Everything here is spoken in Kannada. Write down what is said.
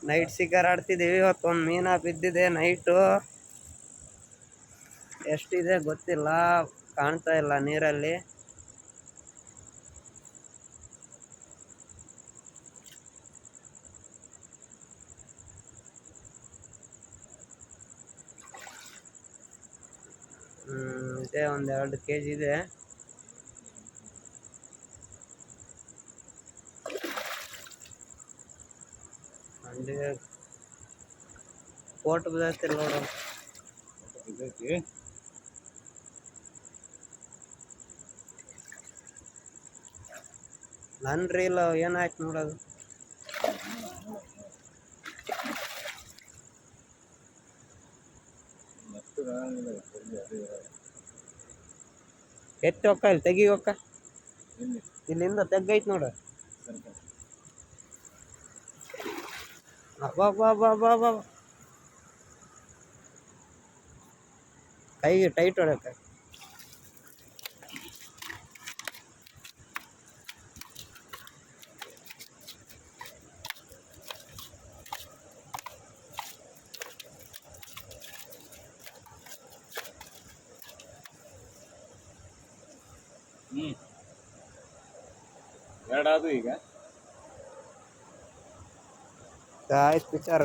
ನೈಟ್ ಶಿಕಾರ್ ಆಡ್ತಿದ್ದೀವಿ. ಇವತ್ತು ಒಂದು ಮೀನ ಬಿದ್ದಿದೆ ನೈಟು. ಎಷ್ಟಿದೆ ಗೊತ್ತಿಲ್ಲ, ಕಾಣ್ತಾ ಇಲ್ಲ ನೀರಲ್ಲಿ. ಇದೆ, ಒಂದು 2 kg ಇದೆ. ಅಂಡಿಗೆ ಕೋಟ್ ಬಿದ್ದೈತಿಲ್ಲ ನೋಡು. ನನ್ ರೀಲ್ ಏನಾಯ್ತು ನೋಡೋದು. ಎತ್ತಿ ಹೊಕ್ಕ, ಇಲ್ಲಿ ತೆಗಿ ಹೊಕ್ಕ, ಇಲ್ಲಿಂದ ತೆಗ್ಗೈತ್ ನೋಡು. ಅಬ್ಬಾ ಕೈಗೆ ಟೈಟ್ ಹೊಡಕ. ಎರಡಾದು ಈಗ ಆಯ್ತು ವಿಚಾರ.